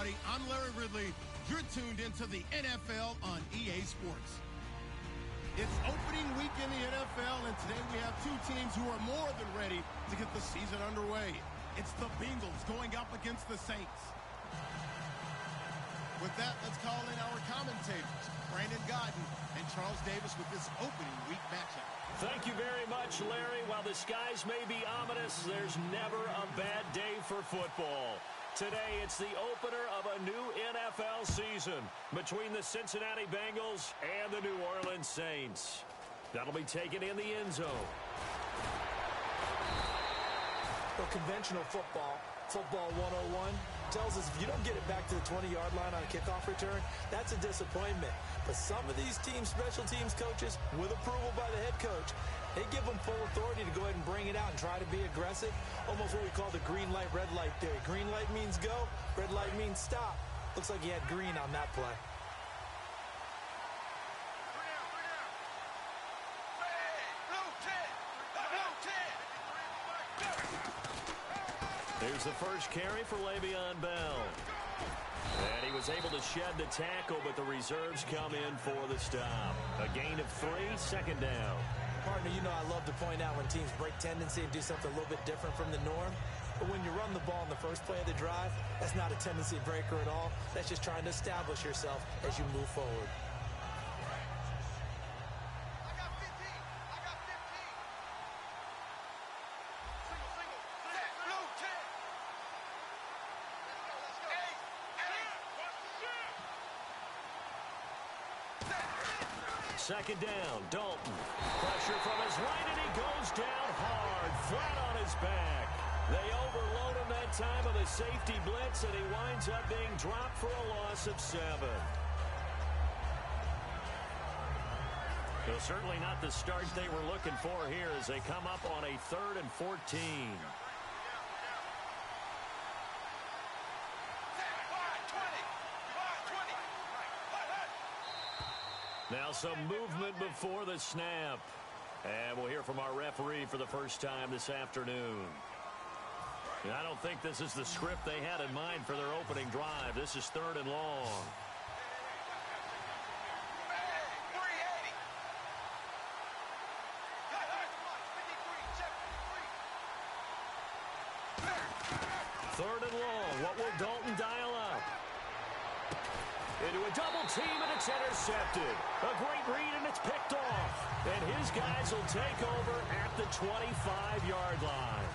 everybody. I'm Larry Ridley. You're tuned into the NFL on EA Sports. It's opening week in the NFL, and today we have two teams who are more than ready to get the season underway. It's the Bengals going up against the Saints. With that, let's call in our commentators, Brandon Godden and Charles Davis, with this opening week matchup. Thank you very much, Larry. While the skies may be ominous, there's never a bad day for football. Today, it's the opener of a new NFL season between the Cincinnati Bengals and the New Orleans Saints. That'll be taken in the end zone. Well, conventional football 101, tells us if you don't get it back to the 20-yard line on a kickoff return, that's a disappointment. But some of these teams, special teams coaches, with approval by the head coach, they give them full authority to go ahead and bring it out and try to be aggressive. Almost what we call the green light, red light theory. Green light means go, red light means stop. Looks like he had green on that play. Here's the first carry for Le'Veon Bell. And he was able to shed the tackle, but the reserves come in for the stop. A gain of 3, second down. Partner, you know I love to point out when teams break tendency and do something a little bit different from the norm. But when you run the ball in the first play of the drive, that's not a tendency breaker at all. That's just trying to establish yourself as you move forward. Second down, Dalton. Pressure from his right, and he goes down hard, flat on his back. They overload him that time of the safety blitz, and he winds up being dropped for a loss of 7. So certainly not the start they were looking for here as they come up on a 3rd and 14. Now some movement before the snap. And we'll hear from our referee for the first time this afternoon. And I don't think this is the script they had in mind for their opening drive. This is 3rd and long. Third and long. What will Dalton dial up? Into a double team, and it's intercepted. A great read, and it's picked off. And his guys will take over at the 25-yard line.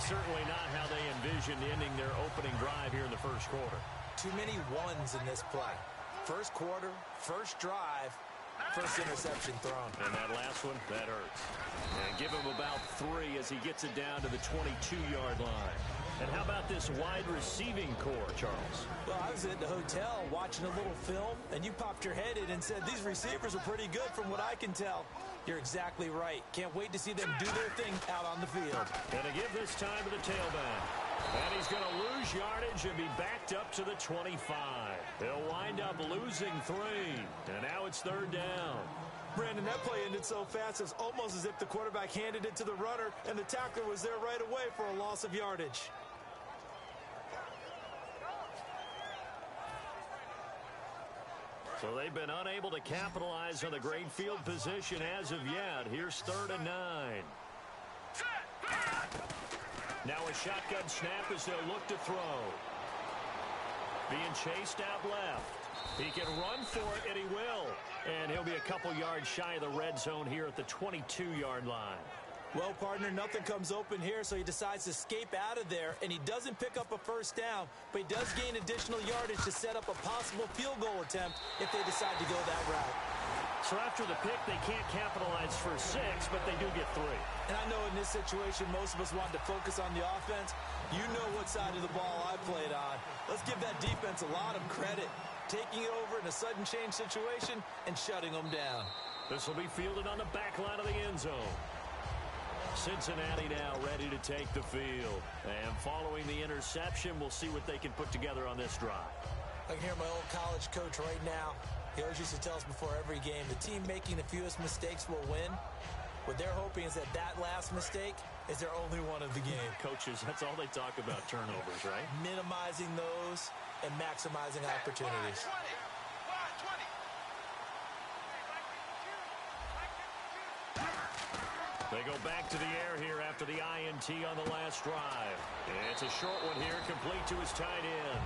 Certainly not how they envisioned ending their opening drive here in the first quarter. Too many ones in this play. First quarter, first drive, first interception thrown. And that last one, that hurts. And give him about 3 as he gets it down to the 22-yard line. And how about this wide receiving core, Charles? Well, I was at the hotel watching a little film, and you popped your head in and said, these receivers are pretty good from what I can tell. You're exactly right. Can't wait to see them do their thing out on the field. And to give this time to the tailback. And he's going to lose yardage and be backed up to the 25. He'll wind up losing 3. And now it's 3rd down. Brandon, that play ended so fast, it's almost as if the quarterback handed it to the runner, and the tackler was there right away for a loss of yardage. So they've been unable to capitalize on the great field position as of yet. Here's 3rd and 9. Now a shotgun snap as they'll look to throw. Being chased out left. He can run for it, and he will. And he'll be a couple yards shy of the red zone here at the 22-yard line. Well, partner, nothing comes open here, so he decides to escape out of there, and he doesn't pick up a first down, but he does gain additional yardage to set up a possible field goal attempt if they decide to go that route. So after the pick, they can't capitalize for 6, but they do get 3. And I know in this situation, most of us want to focus on the offense. You know what side of the ball I played on. Let's give that defense a lot of credit, taking it over in a sudden change situation and shutting them down. This will be fielded on the back line of the end zone. Cincinnati now ready to take the field. And following the interception, we'll see what they can put together on this drive. I can hear my old college coach right now. He always used to tell us before every game, the team making the fewest mistakes will win. What they're hoping is that that last mistake is their only one of the game. Coaches, that's all they talk about, turnovers, right? Minimizing those and maximizing opportunities. They go back to the air here after the INT on the last drive. It's a short one here, complete to his tight end.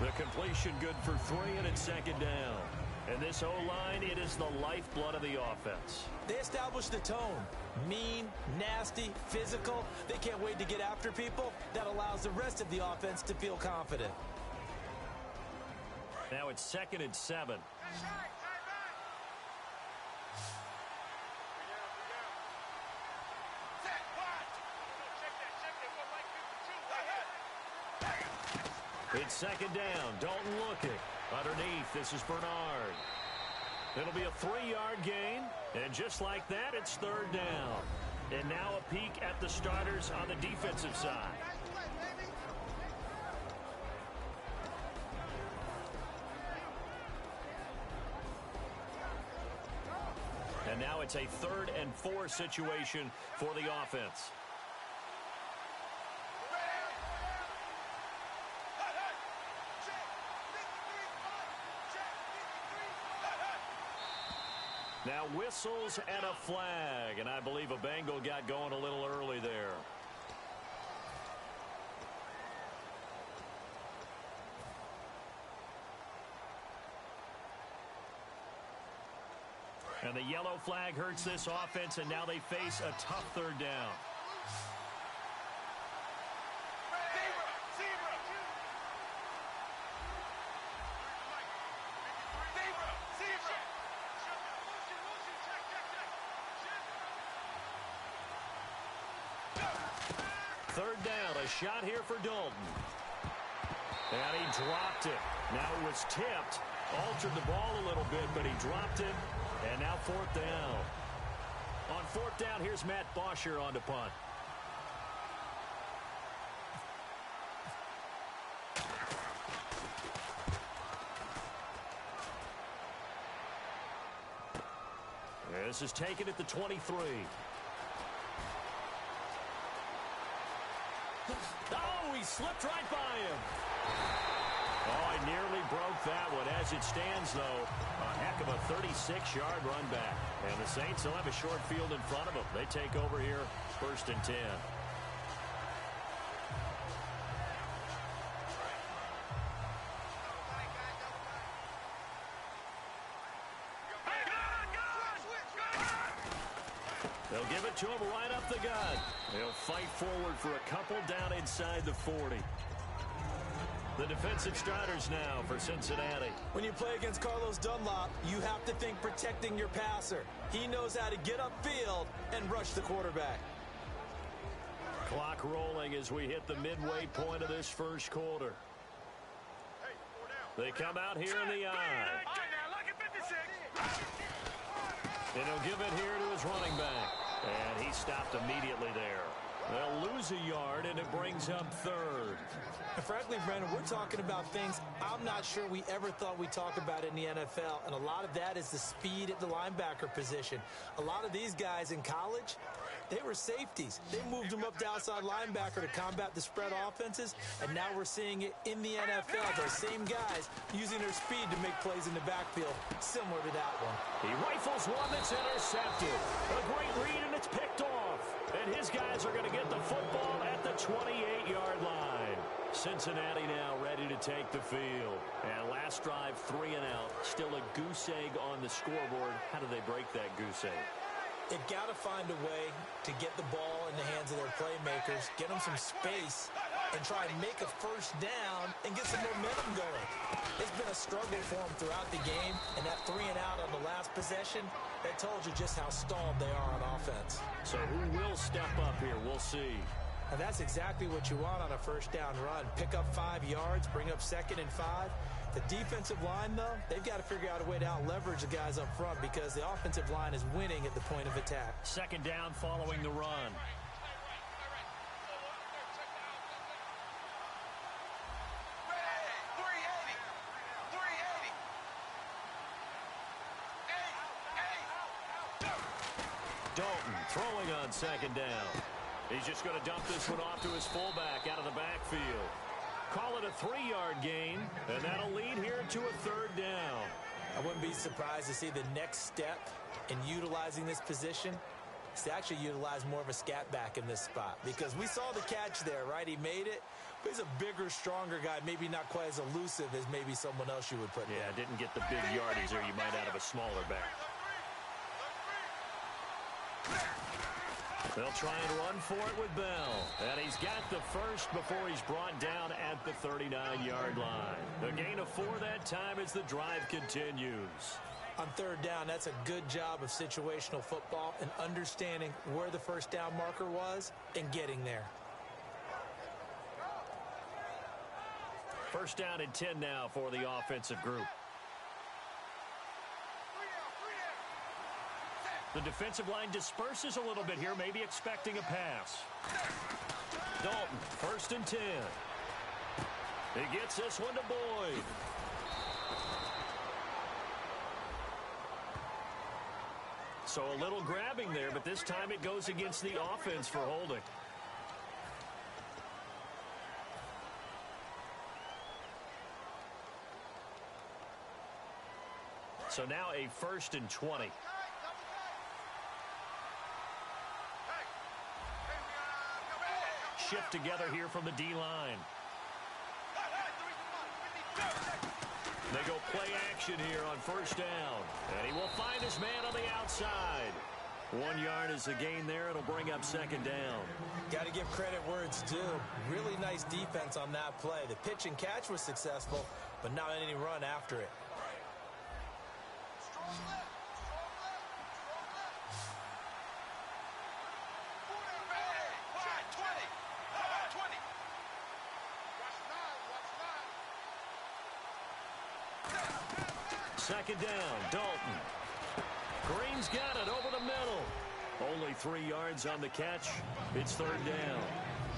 The completion good for 3, and it's second down. And this O-line, it is the lifeblood of the offense. They establish the tone. Mean, nasty, physical. They can't wait to get after people. That allows the rest of the offense to feel confident. Now it's 2nd and 7. It's 2nd down. Dalton looking. Underneath, this is Bernard. It'll be a 3-yard gain. And just like that, it's 3rd down. And now a peek at the starters on the defensive side. And now it's a 3rd and 4 situation for the offense. Now whistles and a flag, and I believe a Bengal got going a little early there. And the yellow flag hurts this offense, and now they face a tough 3rd down. Shot here for Dalton. And he dropped it. Now it was tipped. Altered the ball a little bit, but he dropped it. And now 4th down. On 4th down, here's Matt Bosher on to punt. This is taken at the 23. Oh, he slipped right by him. Oh, he nearly broke that one. As it stands, though, a heck of a 36-yard run back. And the Saints will have a short field in front of them. They take over here, 1st and 10. They'll give it to him right up the gut. They'll fight forward for a couple down inside the 40. The defensive starters now for Cincinnati. When you play against Carlos Dunlop, you have to think protecting your passer. He knows how to get upfield and rush the quarterback. Clock rolling as we hit the midway point of this first quarter. They come out here in the eye. And he'll give it here to his running back. And he stopped immediately there. They'll lose a yard, and it brings up 3rd. And frankly, Brandon, we're talking about things I'm not sure we ever thought we'd talk about in the NFL. And a lot of that is the speed at the linebacker position. A lot of these guys in college, they were safeties. They moved them up to outside linebacker to combat the spread offenses. And now we're seeing it in the NFL. Those same guys using their speed to make plays in the backfield, similar to that one. He rifles one that's intercepted. A great read, and it's picked off. And his guys are going to get the football at the 28-yard line. Cincinnati now ready to take the field. And last drive, 3 and out. Still a goose egg on the scoreboard. How do they break that goose egg? They've got to find a way to get the ball in the hands of their playmakers, get them some space, and try and make a first down and get some momentum going. It's been a struggle for them throughout the game, and that 3 and out on the last possession, that told you just how stalled they are on offense. So who will step up here? We'll see. And that's exactly what you want on a first down run. Pick up 5 yards, bring up 2nd and 5. The defensive line, though, they've got to figure out a way to out-leverage the guys up front because the offensive line is winning at the point of attack. 2nd down following the run. Dalton Throwing on second down. He's just going to dump this one off to his fullback out of the backfield. Call it a 3-yard gain, and that'll lead here to a third down. I wouldn't be surprised to see the next step in utilizing this position is to actually utilize more of a scat back in this spot, because we saw the catch there, right? He made it, but he's a bigger, stronger guy, maybe not quite as elusive as maybe someone else you would put there. Yeah, didn't get the big yardage there you might out of a smaller back. They'll try and run for it with Bell. And he's got the first before he's brought down at the 39-yard line. A gain of 4 that time as the drive continues. On third down, that's a good job of situational football and understanding where the first down marker was and getting there. First down and 10 now for the offensive group. The defensive line disperses a little bit here, maybe expecting a pass. Dalton, first and 10. He gets this one to Boyd. So a little grabbing there, but this time it goes against the offense for holding. So now a first and 20. Shift together here from the D-line. They go play action here on first down. And he will find his man on the outside. 1 yard is the gain there. It'll bring up second down. Got to give credit where it's due. Really nice defense on that play. The pitch and catch was successful, but not any run after it. Second down, Dalton. Green's got it over the middle. Only 3 yards on the catch. It's third down.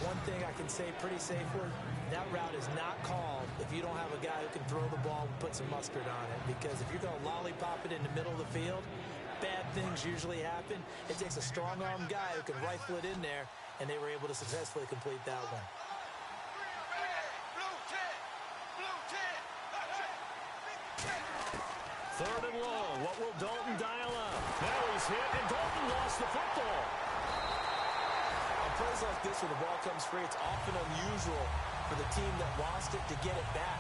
One thing I can say pretty safely, that route is not called if you don't have a guy who can throw the ball and put some mustard on it. Because if you're going to lollipop it in the middle of the field, bad things usually happen. It takes a strong-arm guy who can rifle it in there, and they were able to successfully complete that one. Third and long. What will Dalton dial up? Now he's hit, and Dalton lost the football. On plays like this where the ball comes free, it's often unusual for the team that lost it to get it back.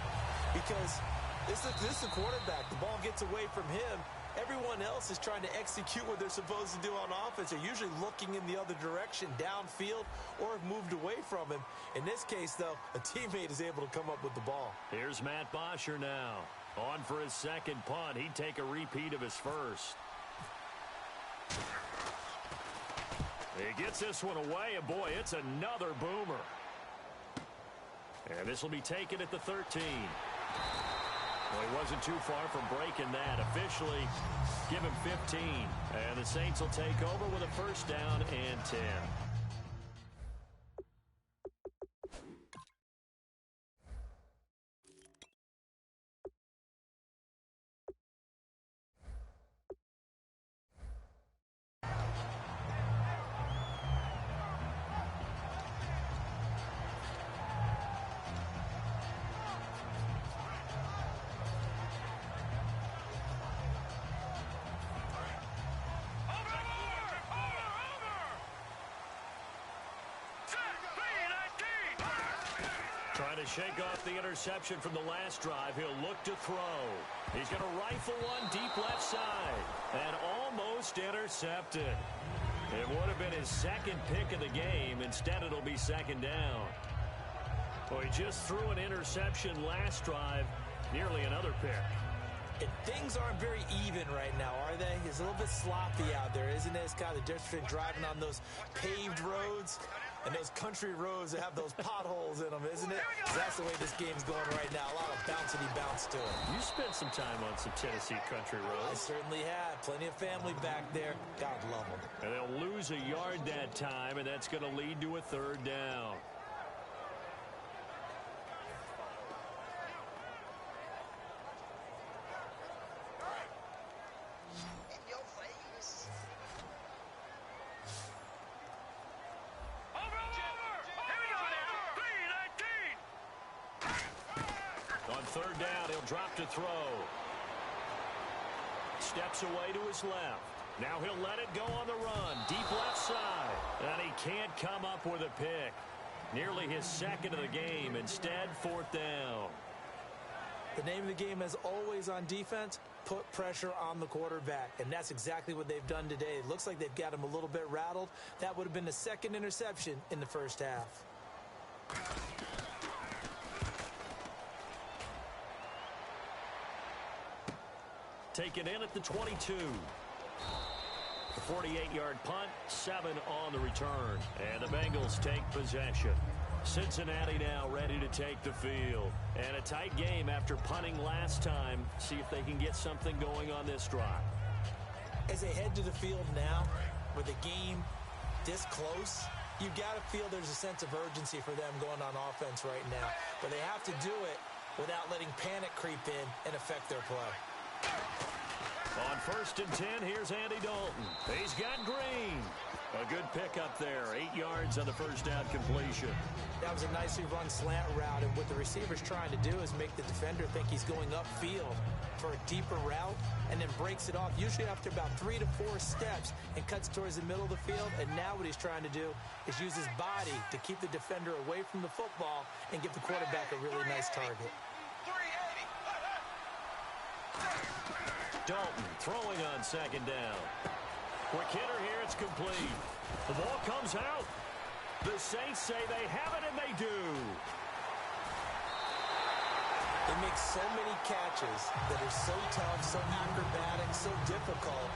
Because this is the quarterback. The ball gets away from him. Everyone else is trying to execute what they're supposed to do on offense. They're usually looking in the other direction, downfield, or have moved away from him. In this case, though, a teammate is able to come up with the ball. Here's Matt Bosher now. On for his second punt. He'd take a repeat of his first. He gets this one away, and boy, it's another boomer. And this will be taken at the 13. Well, he wasn't too far from breaking that. Officially, give him 15. And the Saints will take over with a first down and 10. Trying to shake off the interception from the last drive. He'll look to throw. He's going to rifle one deep left side. And almost intercepted. It would have been his second pick of the game. Instead, it'll be second down. Well, he just threw an interception last drive. Nearly another pick. And things aren't very even right now, are they? It's a little bit sloppy out there, isn't it? It's kind of the difference between driving on those paved roads and those country roads that have those potholes in them, isn't it? That's the way this game's going right now. A lot of bouncy bounce to it. You spent some time on some Tennessee country roads. I certainly have. Plenty of family back there. God love them. And they'll lose a yard that time, and that's going to lead to a third down. third down. He'll drop to throw. Steps away to his left. Now he'll let it go on the run. Deep left side. And he can't come up with a pick. Nearly his second of the game. Instead, fourth down. The name of the game is always on defense, put pressure on the quarterback. And that's exactly what they've done today. It looks like they've got him a little bit rattled. That would have been the second interception in the first half. Taken in at the 22. The 48-yard punt, 7 on the return. And the Bengals take possession. Cincinnati now ready to take the field. And a tight game after punting last time. See if they can get something going on this drive. As they head to the field now, with the game this close, you've got to feel there's a sense of urgency for them going on offense right now. But they have to do it without letting panic creep in and affect their play. On 1st and 10, here's Andy Dalton. He's got Green. A good pickup there. 8 yards on the first down completion. That was a nicely run slant route, and what the receiver's trying to do is make the defender think he's going upfield for a deeper route, and then breaks it off, usually after about 3 to 4 steps, and cuts towards the middle of the field. And now what he's trying to do is use his body to keep the defender away from the football and give the quarterback a really nice target. Dalton throwing on second down. Quick hitter here, it's complete. The ball comes out. The Saints say they have it, and they do. They make so many catches that are so tough, so acrobatic, so difficult,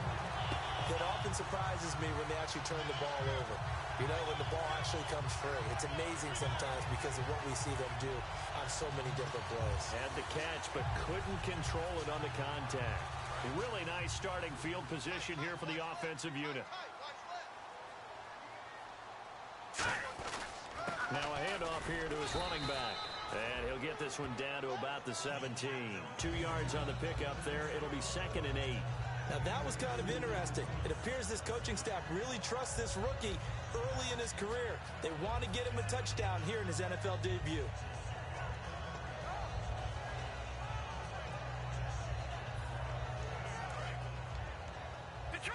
that often surprises me when they actually turn the ball over. You know, when the ball actually comes free. It's amazing sometimes because of what we see them do on so many different plays. Had the catch, but couldn't control it on the contact. A really nice starting field position here for the offensive unit. Now a handoff here to his running back. And he'll get this one down to about the 17. 2 yards on the pickup there. It'll be 2nd and 8. Now that was kind of interesting. It appears this coaching staff really trusts this rookie early in his career. They want to get him a touchdown here in his NFL debut.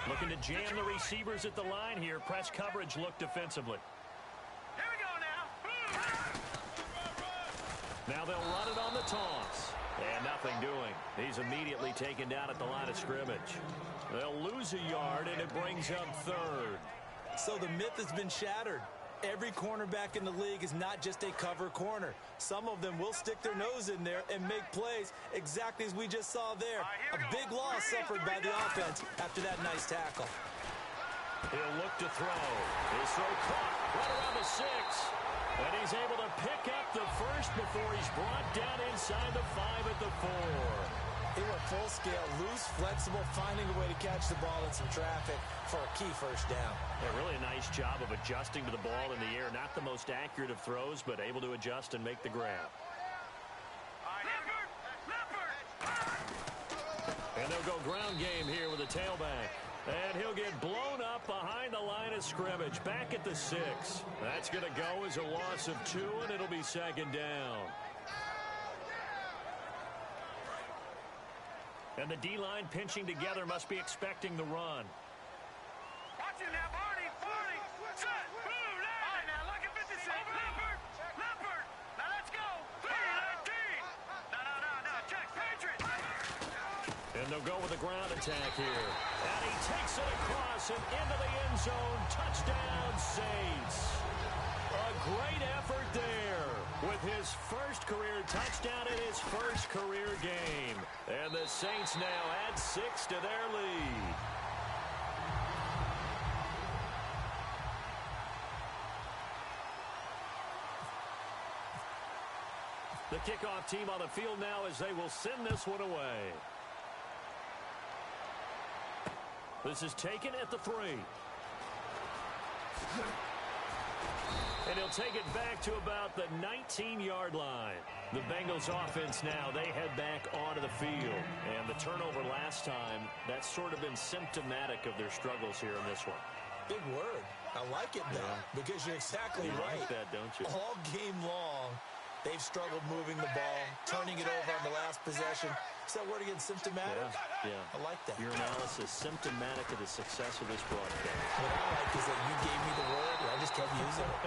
Looking to jam the receivers at the line here. Press coverage look defensively. Here we go now. Now they'll run it on the toss. And nothing doing. He's immediately taken down at the line of scrimmage. They'll lose a yard, and it brings up 3rd. So the myth has been shattered. Every cornerback in the league is not just a cover corner. Some of them will stick their nose in there and make plays exactly as we just saw there. A big loss suffered by the offense after that nice tackle. He'll look to throw. His throw caught right around the 6. And he's able to pick up the first before he's brought down inside the 5 at the 4. He went full scale, loose, flexible, finding a way to catch the ball in some traffic for a key first down. Yeah, really a nice job of adjusting to the ball in the air. Not the most accurate of throws, but able to adjust and make the grab. And they'll go ground game here with a tailback. And he'll get blown up behind the line of scrimmage. Back at the 6. That's going to go as a loss of 2, and it'll be 2nd down. And the D-line pinching together must be expecting the run. Watch it now, Barney. Set. Boom, now. All right, now, look at 56. Leopard. Now, let's go. 319. No. Check. Patriot. And they'll go with a ground attack here. And he takes it across and into the end zone. Touchdown, Saints. A great effort there with his first career touchdown in his first career game. And the Saints now add 6 to their lead. The kickoff team on the field now as they will send this one away. This is taken at the 3. And he'll take it back to about the 19-yard line. The Bengals offense now, they head back onto the field. And the turnover last time, that's sort of been symptomatic of their struggles here in this one. Big word. I like it, though, because you're exactly right. You like that, don't you? All game long, They've struggled moving the ball, turning it over on the last possession. Is that word again, symptomatic? Yeah. I like that. Your analysis, symptomatic of the success of this broadcast. What I like is that you gave me the word, and I just kept using it.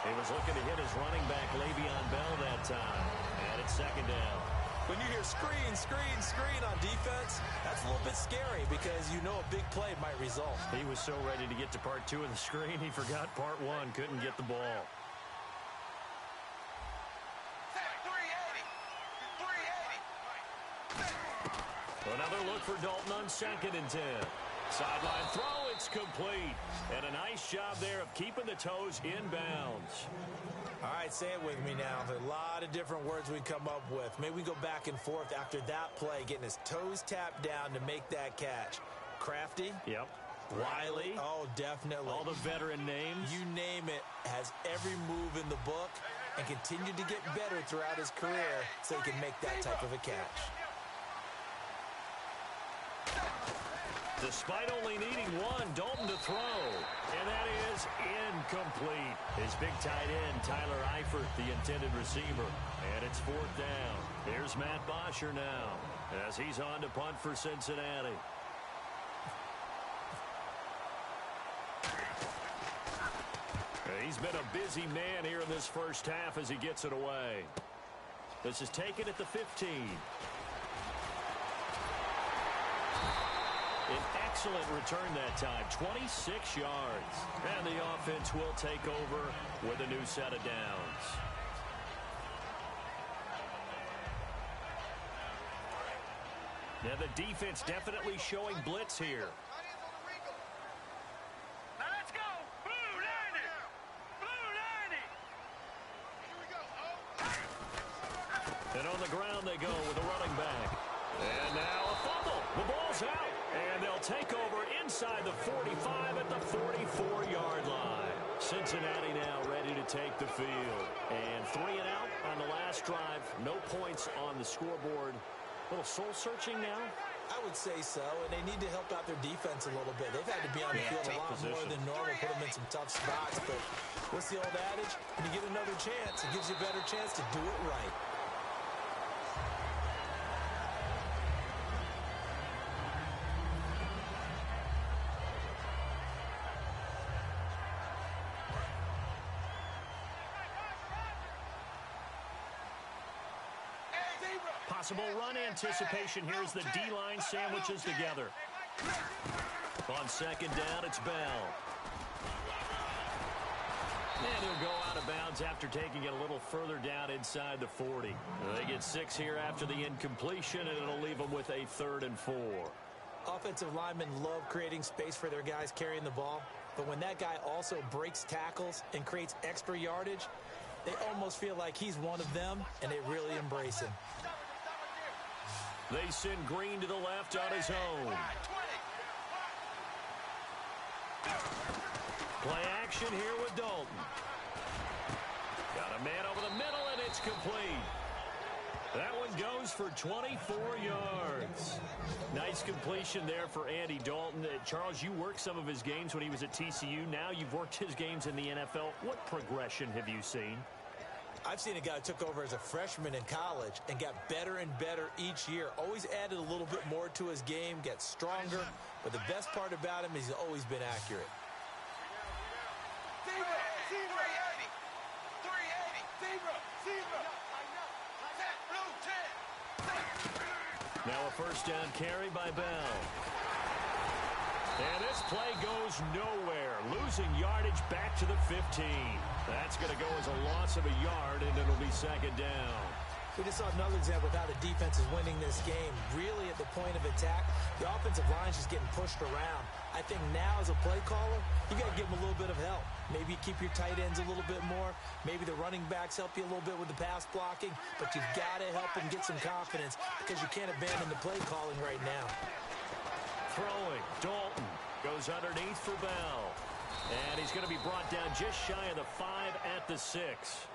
He was looking to hit his running back, Le'Veon Bell, that time. And it's second down. When you hear screen, screen, screen on defense, that's a little bit scary because you know a big play might result. He was so ready to get to part 2 of the screen, he forgot part 1, couldn't get the ball. 380. Another look for Dalton on 2nd and 10. Sideline throw, it's complete. And a nice job there of keeping the toes in bounds. All right, say it with me now. There's a lot of different words we come up with. Maybe we go back and forth after that play, getting his toes tapped down to make that catch. Crafty? Yep. Wiley? Oh, definitely. All the veteran names. You name it, has every move in the book and continued to get better throughout his career so he can make that type of a catch. Despite only needing 1, Dalton to throw. And that is incomplete. His big tight end, Tyler Eifert, the intended receiver. And it's 4th down. Here's Matt Bosher now as he's on to punt for Cincinnati. He's been a busy man here in this first half as he gets it away. This is taken at the 15. An excellent return that time, 26 yards. And the offense will take over with a new set of downs. Now the defense definitely showing blitz here. Now let's go. Blue 90. Blue 90. And on the ground they go with a running back. And now a fumble. The ball's out. And they'll take over inside the 45 at the 44-yard line. Cincinnati now ready to take the field. And 3 and out on the last drive. No points on the scoreboard. A little soul-searching now. I would say so, and they need to help out their defense a little bit. They've had to be on the field a lot more than normal, put them in some tough spots. But what's the old adage? When you get another chance, it gives you a better chance to do it right. Possible run anticipation here as the D-line sandwiches together. On 2nd down, it's Bell. And he'll go out of bounds after taking it a little further down inside the 40. They get 6 here after the incompletion, and it'll leave them with a 3rd and 4. Offensive linemen love creating space for their guys carrying the ball, but when that guy also breaks tackles and creates extra yardage, they almost feel like he's one of them, and they really embrace him. They send Green to the left on his own. Play action here with Dalton. Got a man over the middle, and it's complete. That one goes for 24 yards. Nice completion there for Andy Dalton. Charles, you worked some of his games when he was at TCU. Now you've worked his games in the NFL. What progression have you seen? I've seen a guy who took over as a freshman in college and got better and better each year. Always added a little bit more to his game, gets stronger. But the best part about him is he's always been accurate. 380. 380. Now a first down carry by Bell. And this play goes nowhere. Losing yardage back to the 15. That's going to go as a loss of a yard, and it'll be 2nd down. We just saw another example of how the defense is winning this game. Really at the point of attack, the offensive line's just getting pushed around. I think now as a play caller, you got to give them a little bit of help. Maybe you keep your tight ends a little bit more. Maybe the running backs help you a little bit with the pass blocking. But you've got to help them get some confidence because you can't abandon the play calling right now. Throwing, Dalton goes underneath for Bell. And he's going to be brought down just shy of the 5 at the 6.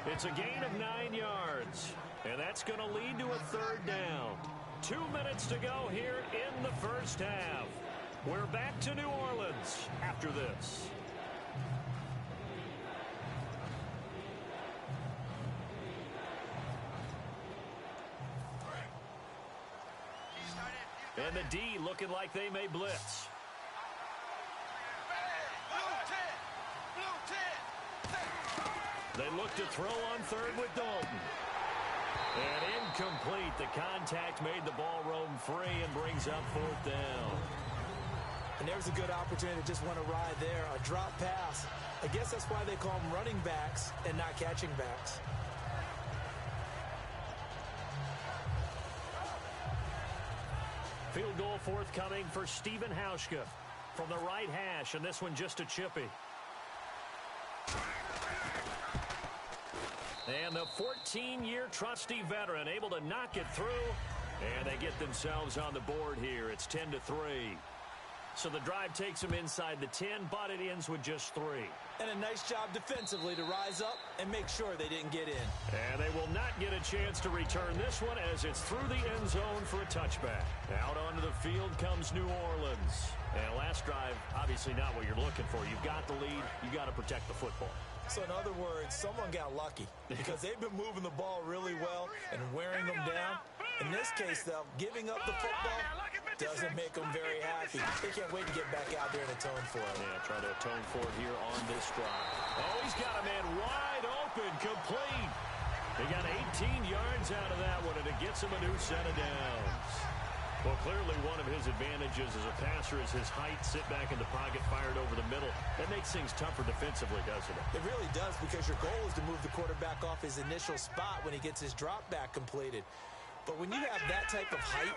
It's a gain of 9 yards. And that's going to lead to a 3rd down. 2 minutes to go here in the first half. We're back to New Orleans after this. And the D looking like they may blitz. They look to throw on third with Dalton. And incomplete. The contact made the ball roam free and brings up fourth down. And there's a good opportunity to just want to ride there. A drop pass. I guess that's why they call them running backs and not catching backs. Field goal forthcoming for Stephen Hauschka from the right hash, and this one just a chippy. And the 14-year trusty veteran able to knock it through, and they get themselves on the board here. It's 10-3. So the drive takes them inside the 10, but it ends with just 3. And a nice job defensively to rise up and make sure they didn't get in. And they will not get a chance to return this one as it's through the end zone for a touchback. Out onto the field comes New Orleans. And last drive, obviously not what you're looking for. You've got the lead. You've got to protect the football. So in other words, someone got lucky because they've been moving the ball really well and wearing them down. In this case, though, giving up the football doesn't make them very happy. They can't wait to get back out there and atone for it. Yeah, trying to atone for it here on this drive. Oh, he's got a man wide open, complete. He got 18 yards out of that one, and it gets him a new set of downs. Well, clearly one of his advantages as a passer is his height. Sit back in the pocket, fired over the middle. That makes things tougher defensively, doesn't it? It really does, because your goal is to move the quarterback off his initial spot when he gets his drop back completed. But when you have that type of height,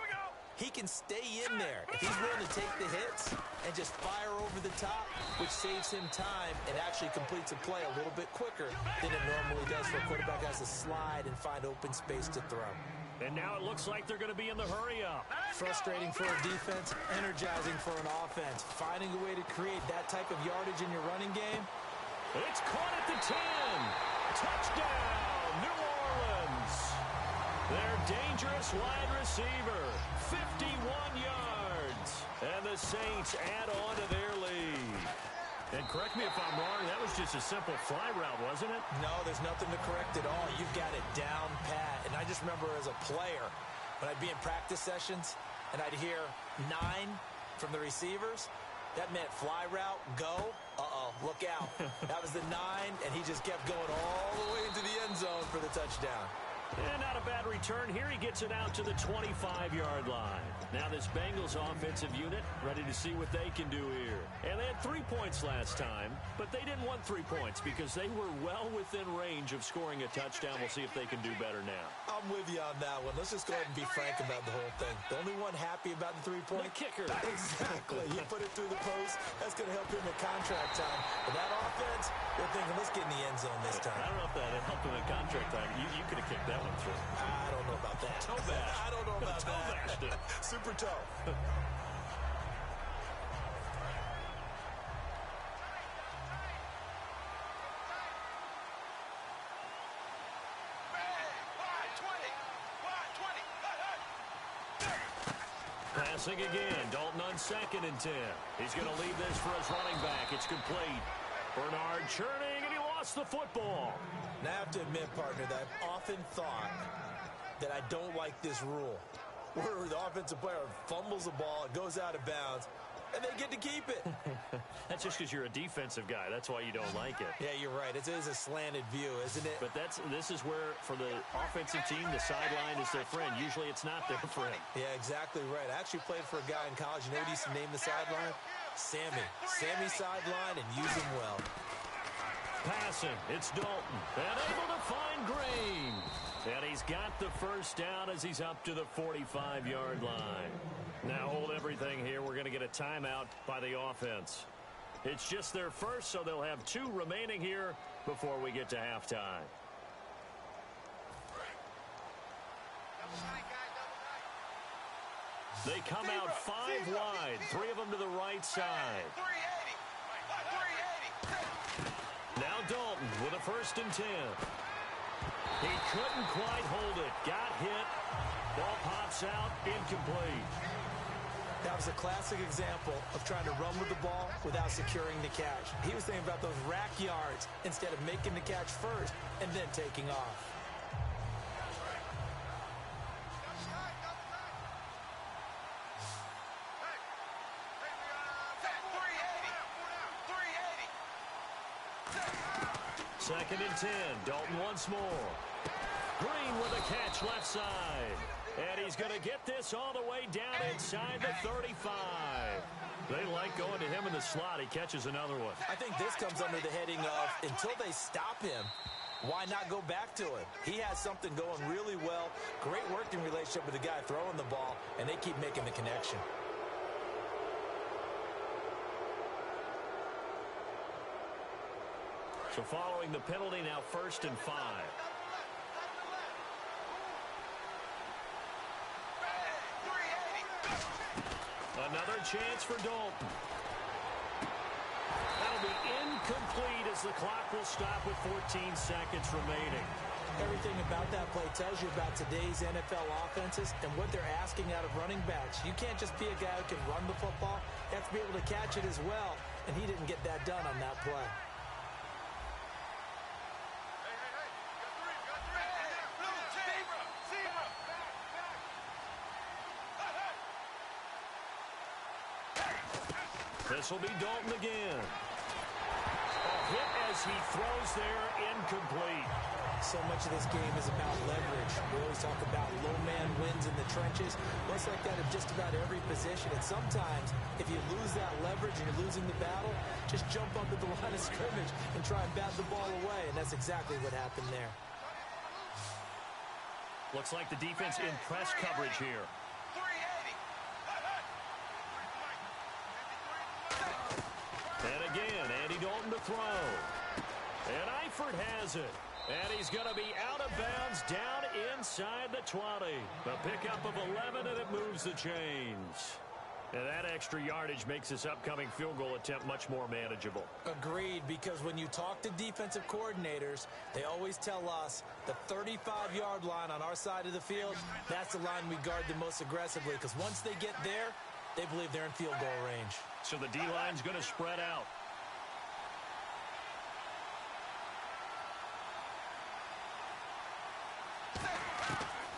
he can stay in there. If he's willing to take the hits and just fire over the top, which saves him time and actually completes a play a little bit quicker than it normally does for a quarterback who has to slide and find open space to throw. And now it looks like they're going to be in the hurry-up. Frustrating for a defense, energizing for an offense. Finding a way to create that type of yardage in your running game. It's caught at the 10. Touchdown, New Orleans. Their dangerous wide receiver, 51 yards. And the Saints add on to their lead. And correct me if I'm wrong, that was just a simple fly route, wasn't it? No, there's nothing to correct at all. You've got it down pat. And I just remember as a player, when I'd be in practice sessions and I'd hear 9 from the receivers, that meant fly route, go, look out. That was the 9, and he just kept going all the way into the end zone for the touchdown. And not a bad return here. He gets it out to the 25-yard line. Now this Bengals offensive unit ready to see what they can do here. And they had 3 points last time, but they didn't want 3 points because they were well within range of scoring a touchdown. We'll see if they can do better now. I'm with you on that one. Let's just go ahead and be frank about the whole thing. The only one happy about the 3-point? The kicker. Exactly. You put it through the post. That's going to help him at contract time. But that offense, they're thinking, let's get in the end zone this time. I don't know if that helped him at contract time. You could have kicked that one through. I don't know about that. Toe bash. I don't know about toe that. bashed it. Super toe. Passing again. Dalton on 2nd and 10. He's going to leave this for his running back. It's complete. Bernard churning, and he lost the football. Now, I have to admit, partner, that I've often thought that I don't like this rule, where the offensive player fumbles the ball, it goes out of bounds, and they get to keep it. That's just because you're a defensive guy. That's why you don't like it. Yeah, you're right. It is a slanted view, isn't it? But this is where, for the offensive team, the sideline is their friend. Usually it's not their friend. Yeah, exactly right. I actually played for a guy in college. You know what he used to name the sideline? Sammy. Sammy sideline, and use him well. Passing. It's Dalton. And able to find Green. And he's got the first down as he's up to the 45-yard line. Now hold everything here. We're going to get a timeout by the offense. It's just their first, so they'll have 2 remaining here before we get to halftime. They come out 5 wide, 3 of them to the right side. Now Dalton with a 1st and 10. He couldn't quite hold it. Got hit. Ball pops out. Incomplete. That was a classic example of trying to run with the ball without securing the catch. He was thinking about those rack yards instead of making the catch first and then taking off. 2nd and 10. Dalton once more. Green with a catch left side. And he's going to get this all the way down inside the 35. They like going to him in the slot. He catches another one. I think this comes under the heading of until they stop him, why not go back to him? He has something going really well. Great working relationship with the guy throwing the ball, and they keep making the connection. So following the penalty, now 1st and 5. Another chance for Dalton. That'll be incomplete as the clock will stop with 14 seconds remaining. Everything about that play tells you about today's NFL offenses and what they're asking out of running backs. You can't just be a guy who can run the football. You have to be able to catch it as well, and he didn't get that done on that play. This will be Dalton again. A hit as he throws there, incomplete. So much of this game is about leverage. We always talk about low man wins in the trenches. Well, it's like that in just about every position. And sometimes, if you lose that leverage and you're losing the battle, just jump up at the line of scrimmage and try and bat the ball away. And that's exactly what happened there. Looks like the defense in press coverage here. And again, Andy Dalton to throw. And Eifert has it. And he's going to be out of bounds down inside the 20. A pickup of 11, and it moves the chains. And that extra yardage makes this upcoming field goal attempt much more manageable. Agreed, because when you talk to defensive coordinators, they always tell us the 35-yard line on our side of the field, that's the line we guard the most aggressively, because once they get there, they believe they're in field goal range. So the D-line's going to spread out.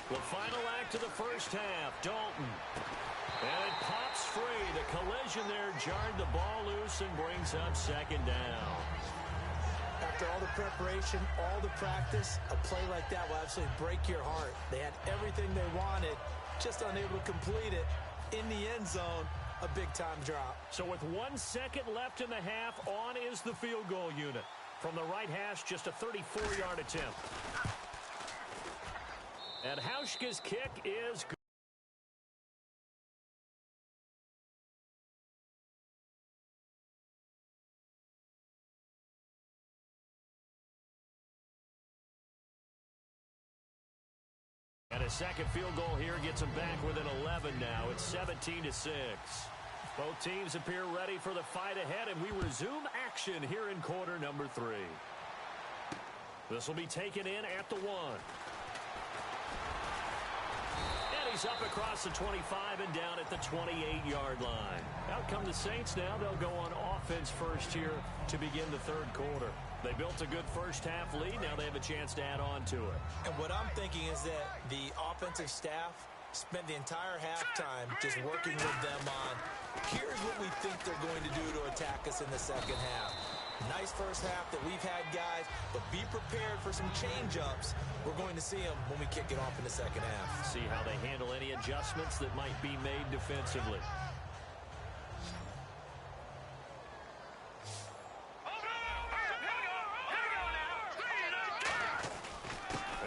The final act of the first half, Dalton. And it pops free. The collision there jarred the ball loose and brings up 2nd down. After all the preparation, all the practice, a play like that will absolutely break your heart. They had everything they wanted, just unable to complete it. In the end zone, a big-time drop. So with 1 second left in the half, on is the field goal unit. From the right hash, just a 34-yard attempt. And Hauschka's kick is good. And a second field goal here gets them back within 11 now. It's 17-6. Both teams appear ready for the fight ahead, and we resume action here in quarter number 3. This will be taken in at the 1. And he's up across the 25 and down at the 28-yard line. Out come the Saints now. They'll go on offense first here to begin the 3rd quarter. They built a good first half lead. Now they have a chance to add on to it. And what I'm thinking is that the offensive staff spent the entire halftime just working with them on, here's what we think they're going to do to attack us in the second half. Nice first half that we've had, guys, but be prepared for some change-ups. We're going to see them when we kick it off in the second half. See how they handle any adjustments that might be made defensively.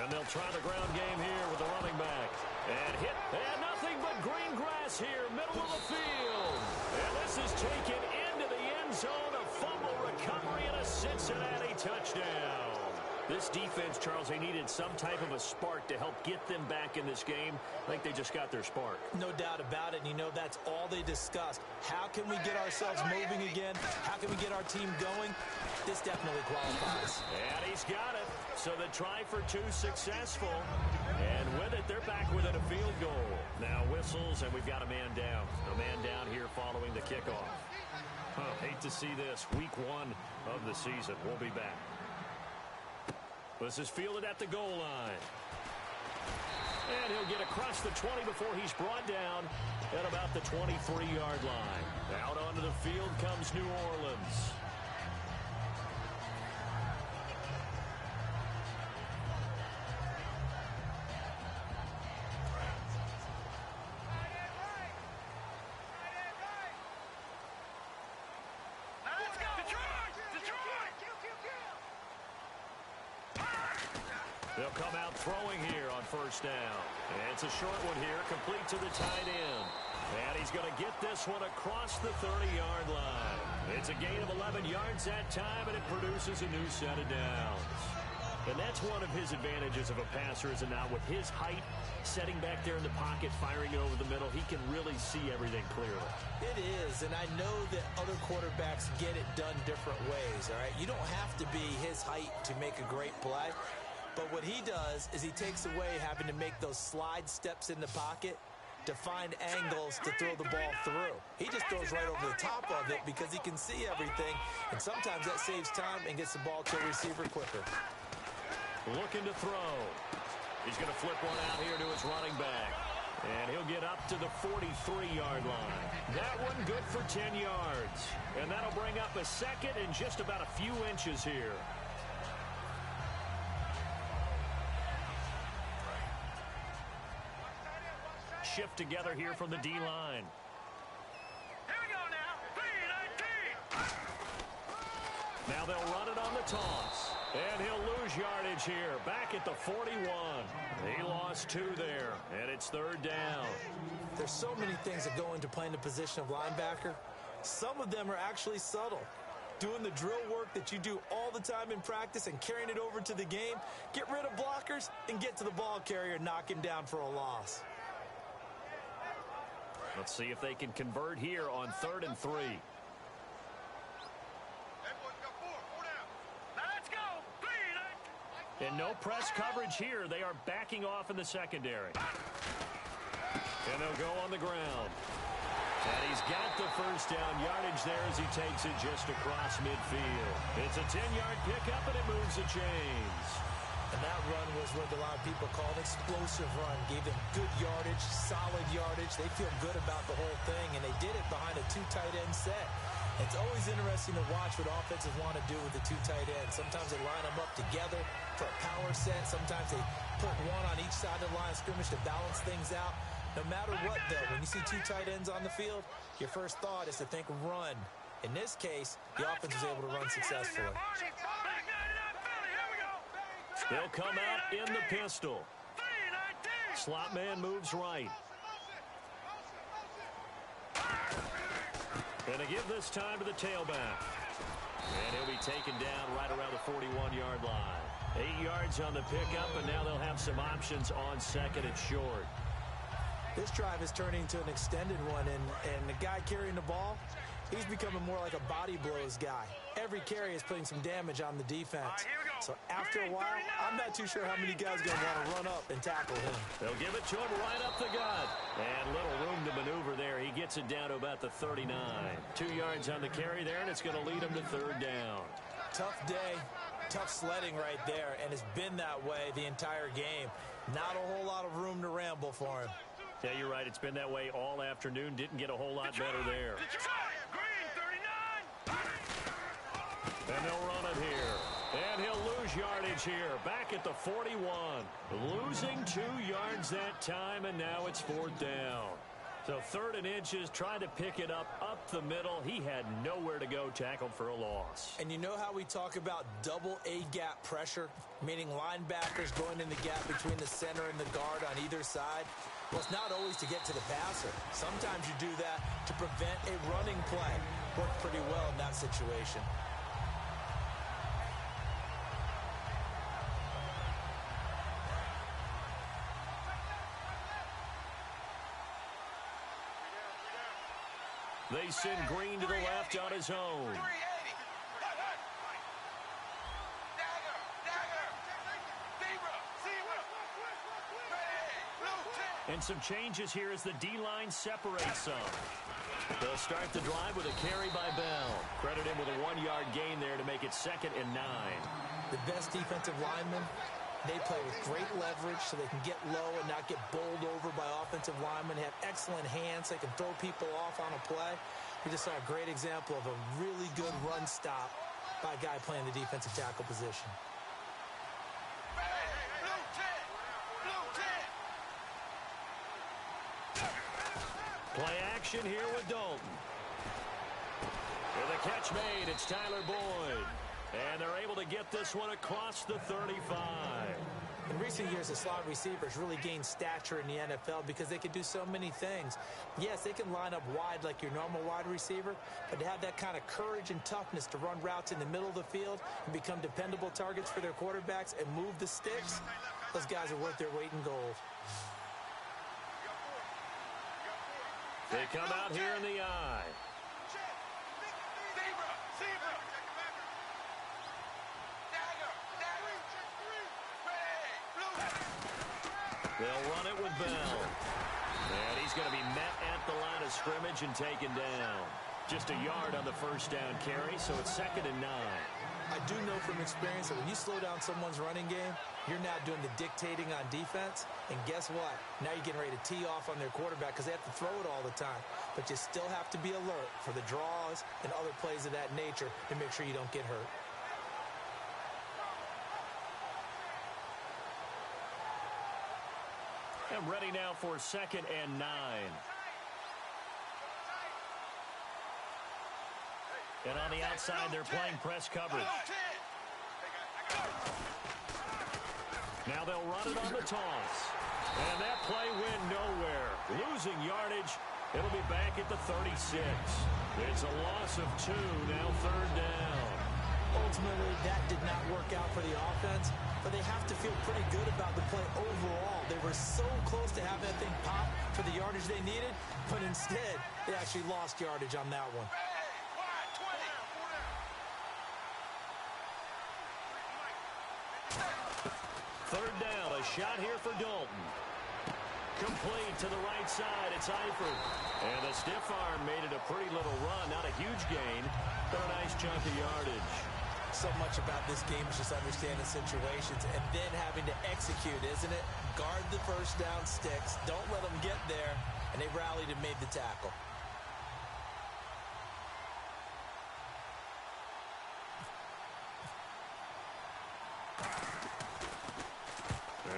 And they'll try the ground game here with the running back. And hit, and nothing but green grass here, middle of the field. And this is taken into the end zone. A fumble recovery and a Cincinnati touchdown. This defense, Charles, they needed some type of a spark to help get them back in this game. I think they just got their spark. No doubt about it. And you know, that's all they discussed. How can we get ourselves moving again? How can we get our team going? This definitely qualifies. And he's got it. So the try for 2 successful. And with it, they're back within a field goal. Now whistles, and we've got a man down. A man down here following the kickoff. Hate to see this. Week 1 of the season. We'll be back. This is fielded at the goal line. And he'll get across the 20 before he's brought down at about the 23-yard line. Out onto the field comes New Orleans. They'll come out throwing here on first down. And it's a short one here, complete to the tight end. And he's going to get this one across the 30-yard line. It's a gain of 11 yards that time, and it produces a new set of downs. And that's one of his advantages of a passer, is it not? With his height, setting back there in the pocket, firing it over the middle, he can really see everything clearly. It is, and I know that other quarterbacks get it done different ways, all right? You don't have to be his height to make a great play. But what he does is he takes away having to make those slide steps in the pocket to find angles to throw the ball through. He just throws right over the top of it because he can see everything, and sometimes that saves time and gets the ball to a receiver quicker. Looking to throw. He's going to flip one out here to his running back. And he'll get up to the 43-yard line. That one good for 10 yards. And that'll bring up a second and just about a few inches here. Shift together here from the D-line. Here we go now. 3-19. Now they'll run it on the toss. And he'll lose yardage here. Back at the 41. He lost 2 there. And it's third down. There's so many things that go into playing the position of linebacker. Some of them are actually subtle. Doing the drill work that you do all the time in practice and carrying it over to the game. Get rid of blockers and get to the ball carrier, knock him down for a loss. Let's see if they can convert here on 3rd and 3. And no press coverage here. They are backing off in the secondary. And they'll go on the ground. And he's got the first down yardage there as he takes it just across midfield. It's a 10-yard pickup, and it moves the chains. And that run was what a lot of people call an explosive run. Gave them good yardage, solid yardage. They feel good about the whole thing, and they did it behind a 2 tight end set. It's always interesting to watch what offenses want to do with the 2 tight ends. Sometimes they line them up together for a power set. Sometimes they put one on each side of the line of scrimmage to balance things out. No matter what, though, when you see 2 tight ends on the field, your first thought is to think run. In this case, the offense was able to run successfully. They'll come out in the pistol. Slot man moves right. And to give this time to the tailback. And he'll be taken down right around the 41-yard line. 8 yards on the pickup, and now they'll have some options on 2nd and short. This drive is turning into an extended one, and the guy carrying the ball, he's becoming more like a body blows guy. Every carry is putting some damage on the defense. So after a while, I'm not too sure how many guys are going to want to run up and tackle him. They'll give it to him right up the gut. And little room to maneuver there. He gets it down to about the 39. 2 yards on the carry there, and it's going to lead him to 3rd down. Tough day, tough sledding right there, and it's been that way the entire game. Not a whole lot of room to ramble for him. Yeah, you're right. It's been that way all afternoon. Didn't get a whole lot better there. And they'll run it here. And he'll lose yardage here. Back at the 41. Losing 2 yards that time, and now it's 4th down. So 3rd and inches, trying to pick it up the middle. He had nowhere to go, tackled for a loss. And you know how we talk about double A-gap pressure, meaning linebackers going in the gap between the center and the guard on either side? Well, it's not always to get to the passer. Sometimes you do that to prevent a running play. Worked pretty well in that situation. They send Green to the left on his own. And some changes here as the D-line separates some. They'll start the drive with a carry by Bell. Credit him with a 1-yard gain there to make it 2nd and 9. The best defensive linemen, they play with great leverage so they can get low and not get bowled over by offensive linemen. They have excellent hands. They can throw people off on a play. We just saw a great example of a really good run stop by a guy playing the defensive tackle position. Play action here with Dalton. With a catch made, it's Tyler Boyd. And they're able to get this one across the 35. In recent years, the slot receivers really gained stature in the NFL because they can do so many things. Yes, they can line up wide like your normal wide receiver, but to have that kind of courage and toughness to run routes in the middle of the field and become dependable targets for their quarterbacks and move the sticks, those guys are worth their weight in gold. They come out here in the eye. They'll run it with Bell. And he's going to be met at the line of scrimmage and taken down. Just a yard on the first down carry, so it's 2nd and 9. I do know from experience that when you slow down someone's running game, you're now doing the dictating on defense. And guess what? Now you're getting ready to tee off on their quarterback because they have to throw it all the time. But you still have to be alert for the draws and other plays of that nature to make sure you don't get hurt. And ready now for 2nd and 9. And on the outside, they're playing press coverage. Now they'll run it on the toss. And that play went nowhere. Losing yardage. It'll be back at the 36. It's a loss of 2, now 3rd down. Ultimately, that did not work out for the offense, but they have to feel pretty good about the play overall. They were so close to having that thing pop for the yardage they needed, but instead, they actually lost yardage on that one. Third down, a shot here for Dalton. Complete to the right side, it's Eifert. And the stiff arm made it a pretty little run. Not a huge gain, but a nice chunk of yardage. So much about this game is just understanding situations and then having to execute, isn't it? Guard the first down sticks. Don't let them get there. And they rallied and made the tackle.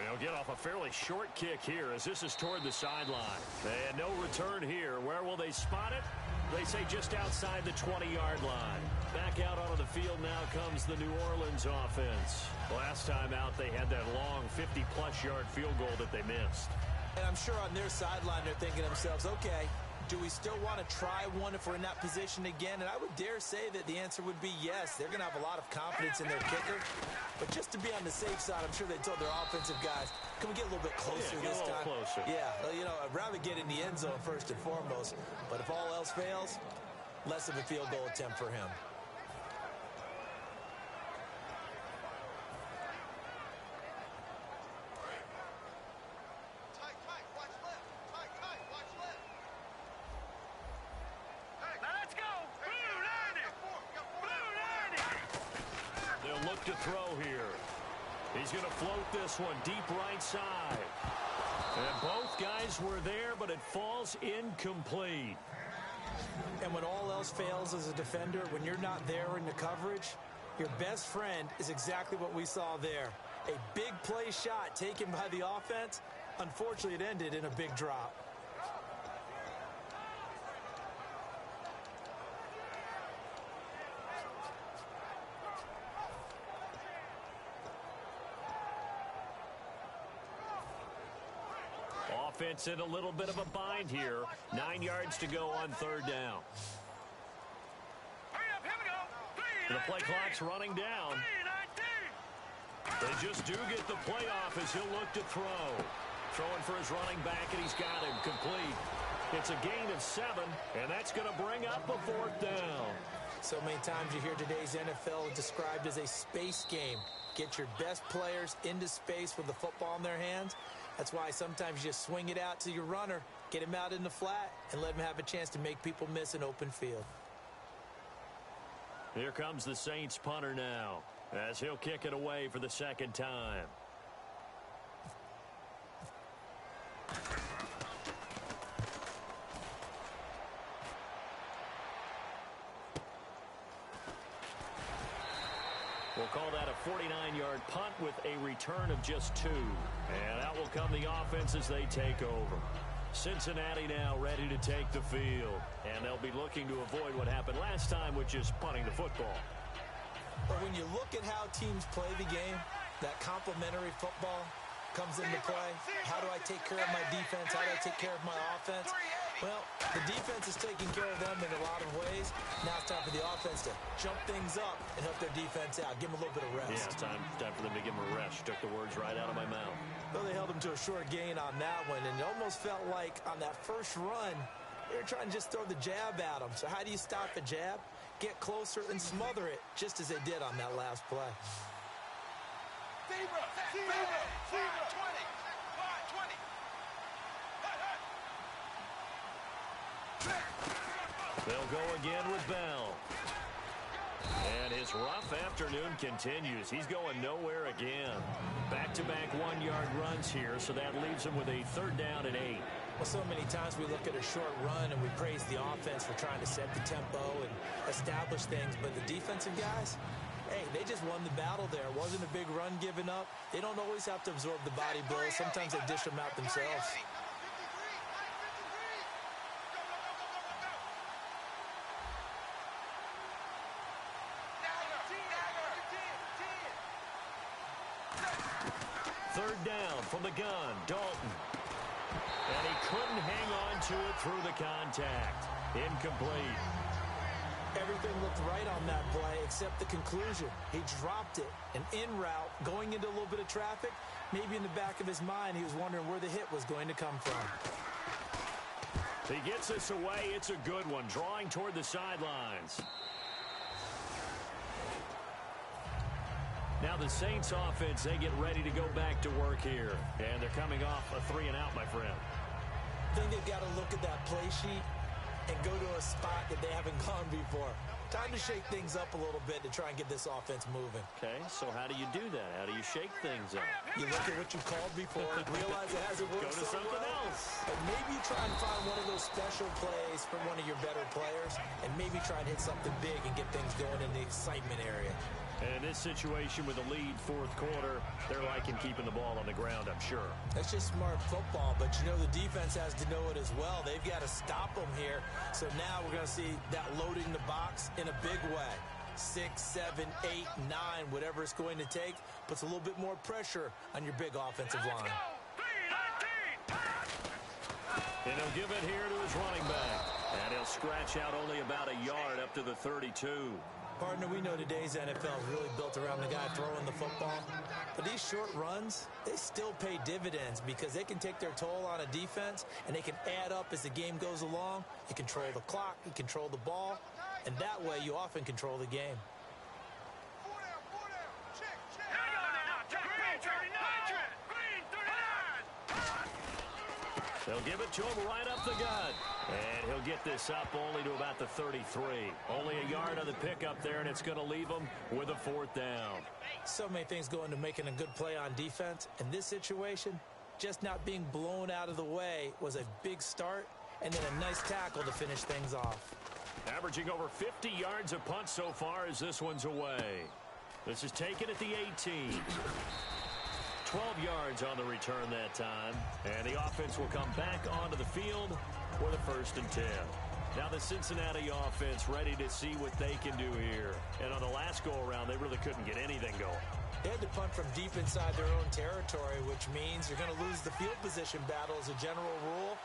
They'll get off a fairly short kick here as this is toward the sideline. And no return here. Where will they spot it? They say just outside the 20-yard line. Back out onto the field now comes the New Orleans offense. Last time out, they had that long 50-plus yard field goal that they missed. And I'm sure on their sideline they're thinking to themselves, okay, do we still want to try one if we're in that position again? And I would dare say that the answer would be yes. They're going to have a lot of confidence in their kicker. But just to be on the safe side, I'm sure they told their offensive guys, can we get a little bit closer this time? Closer. Yeah, you know, I'd rather get in the end zone first and foremost. But if all else fails, less of a field goal attempt for him. To throw here. He's going to float this one deep right side. And both guys were there, but it falls incomplete. And when all else fails as a defender, when you're not there in the coverage, your best friend is exactly what we saw there. A big play shot taken by the offense. Unfortunately, it ended in a big drop. Offense in a little bit of a bind here. 9 yards to go on third down. Hurry up, here we go. The play clock's running down. They just do get the playoff as he'll look to throw. Throwing for his running back, and he's got him complete. It's a gain of 7, and that's going to bring up a 4th down. So many times you hear today's NFL described as a space game. Get your best players into space with the football in their hands. That's why sometimes you just swing it out to your runner, get him out in the flat, and let him have a chance to make people miss an open field. Here comes the Saints punter now, as he'll kick it away for the 2nd time. We'll call that a 49-yard punt with a return of just 2. And out will come the offense as they take over. Cincinnati now ready to take the field. And they'll be looking to avoid what happened last time, which is punting the football. But when you look at how teams play the game, that complementary football comes into play. How do I take care of my defense? How do I take care of my offense? Well, the defense is taking care of them in a lot of ways. Now it's time for the offense to jump things up and help their defense out. Give them a little bit of rest. Yeah, it's time for them to give them a rest. Took the words right out of my mouth. Well, they held them to a short gain on that one, and it almost felt like on that first run, they were trying to just throw the jab at them. So how do you stop a jab? Get closer and smother it, just as they did on that last play. Zebra, 20. They'll go again with Bell. And his rough afternoon continues. He's going nowhere again. Back-to-back one-yard runs here, so that leaves him with a 3rd down and 8. Well, so many times we look at a short run and we praise the offense for trying to set the tempo and establish things, but the defensive guys, hey, they just won the battle there. It wasn't a big run given up. They don't always have to absorb the body blows. Sometimes they dish them out themselves. Third down from the gun, Dalton. And he couldn't hang on to it through the contact. Incomplete. Everything looked right on that play except the conclusion. He dropped it, and en route, going into a little bit of traffic, maybe in the back of his mind, he was wondering where the hit was going to come from. He gets this away. It's a good one, drawing toward the sidelines. Now the Saints offense, they get ready to go back to work here. And they're coming off a 3-and-out, my friend. I think they've got to look at that play sheet and go to a spot that they haven't gone before. Time to shake things up a little bit to try and get this offense moving. Okay, so how do you do that? How do you shake things up? You look at what you called before, realize it hasn't worked Go to so something well, else. and maybe try and find one of those special plays from one of your better players, and maybe try and hit something big and get things going in the excitement area. And in this situation with a lead 4th quarter, they're liking keeping the ball on the ground, I'm sure. That's just smart football, but you know the defense has to know it as well. They've got to stop them here. So now we're going to see that loading the box in a big way. 6, 7, 8, 9, whatever it's going to take, puts a little bit more pressure on your big offensive line. And he'll give it here to his running back. And he'll scratch out only about a yard up to the 32. Partner, we know today's NFL is really built around the guy throwing the football. But these short runs, they still pay dividends because they can take their toll on a defense, and they can add up as the game goes along. You control the clock, you control the ball, and that way you often control the game. They'll give it to him right up the gut. And he'll get this up only to about the 33. Only a yard on the pickup there, and it's going to leave him with a 4th down. So many things go into making a good play on defense. In this situation, just not being blown out of the way was a big start, and then a nice tackle to finish things off. Averaging over 50 yards a punt so far as this one's away. This is taken at the 18. 12 yards on the return that time. And the offense will come back onto the field with a 1st and 10. Now the Cincinnati offense ready to see what they can do here. And on the last go-around, they really couldn't get anything going. They had to punt from deep inside their own territory, which means you're going to lose the field position battle as a general rule.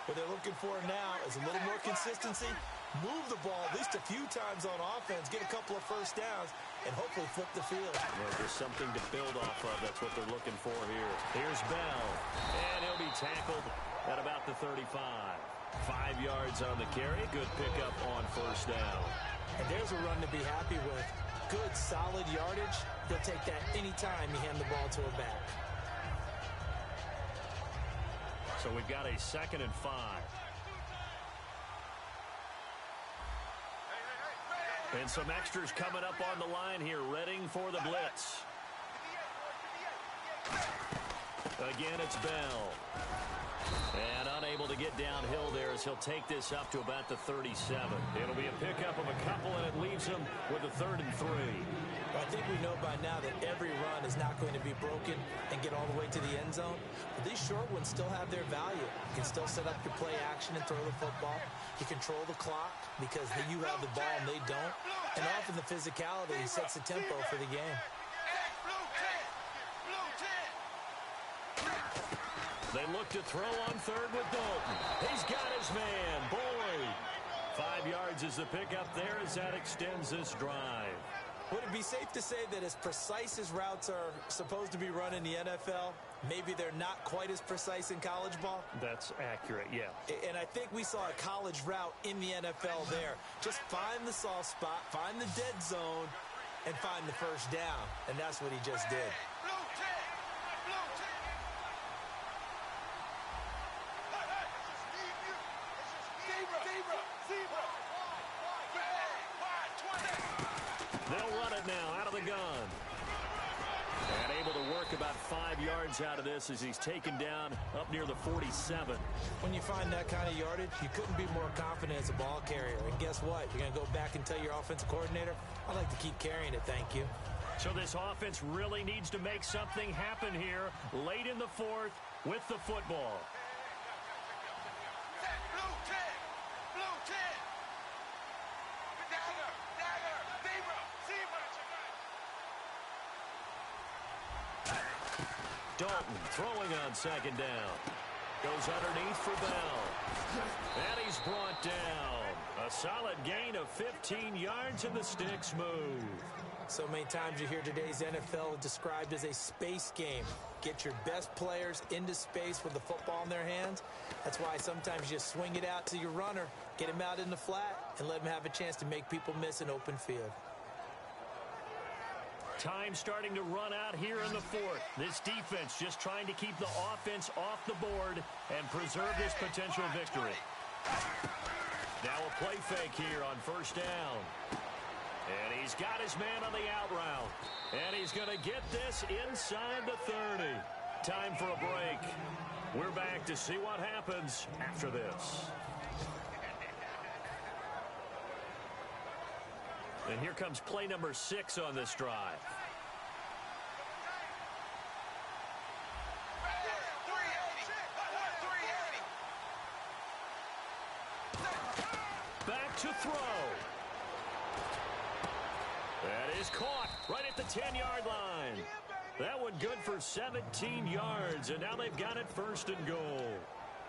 What they're looking for now is a little more consistency, move the ball at least a few times on offense, get a couple of 1st downs, and hopefully flip the field. Well, there's something to build off of. That's what they're looking for here. Here's Bell, and he'll be tackled at about the 35. 5 yards on the carry. Good pickup on 1st down. And there's a run to be happy with. Good, solid yardage. He'll take that anytime you hand the ball to a back. So we've got a 2nd and 5. And some extras coming up on the line here, readying for the blitz. Again, it's Bell. And unable to get downhill there as he'll take this up to about the 37. It'll be a pickup of a couple, and it leaves him with a 3rd and 3. Well, I think we know by now that every run is not going to be broken and get all the way to the end zone. But these short ones still have their value. You can still set up your play action and throw the football. You control the clock because you have the ball and they don't. And often the physicality sets the tempo for the game. They look to throw on third with Dalton. He's got his man, Boyd. 5 yards is the pickup there as that extends this drive. Would it be safe to say that as precise as routes are supposed to be run in the NFL, maybe they're not quite as precise in college ball? That's accurate, yeah. And I think we saw a college route in the NFL there. Just find the soft spot, find the dead zone, and find the first down. And that's what he just did. They'll run it now out of the gun. And able to work about 5 yards out of this as he's taken down up near the 47. When you find that kind of yardage, you couldn't be more confident as a ball carrier. And guess what? You're going to go back and tell your offensive coordinator, I'd like to keep carrying it, thank you. So this offense really needs to make something happen here late in the fourth with the football. Dalton throwing on second down. Goes underneath for Bell. And he's brought down. A solid gain of 15 yards and the sticks move. So many times you hear today's NFL described as a space game. Get your best players into space with the football in their hands. That's why sometimes you just swing it out to your runner, get him out in the flat, and let him have a chance to make people miss an open field. Time starting to run out here in the fourth. This defense just trying to keep the offense off the board and preserve this potential victory. Now a play fake here on first down. And he's got his man on the out route. And he's going to get this inside the 30. Time for a break. We're back to see what happens after this. And here comes play number 6 on this drive. Back to throw. That is caught right at the 10-yard line. That one good for 17 yards, and now they've got it first and goal.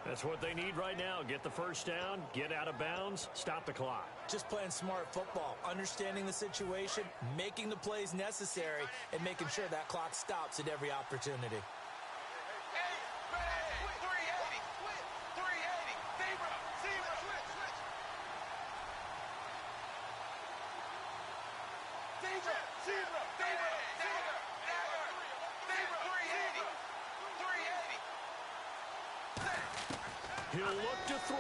That's what they need right now. Get the first down, get out of bounds, stop the clock. Just playing smart football, understanding the situation, making the plays necessary, and making sure that clock stops at every opportunity. He'll look to throw.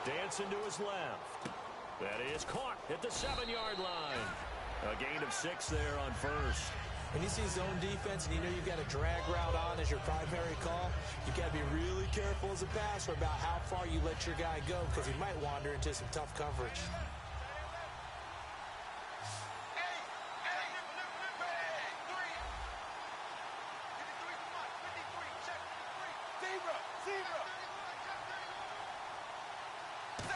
Dancing to his left. That is caught at the 7-yard line. A gain of 6 there on first. When you see zone defense and you know you've got a drag route on as your primary call, you've got to be really careful as a passer about how far you let your guy go because he might wander into some tough coverage.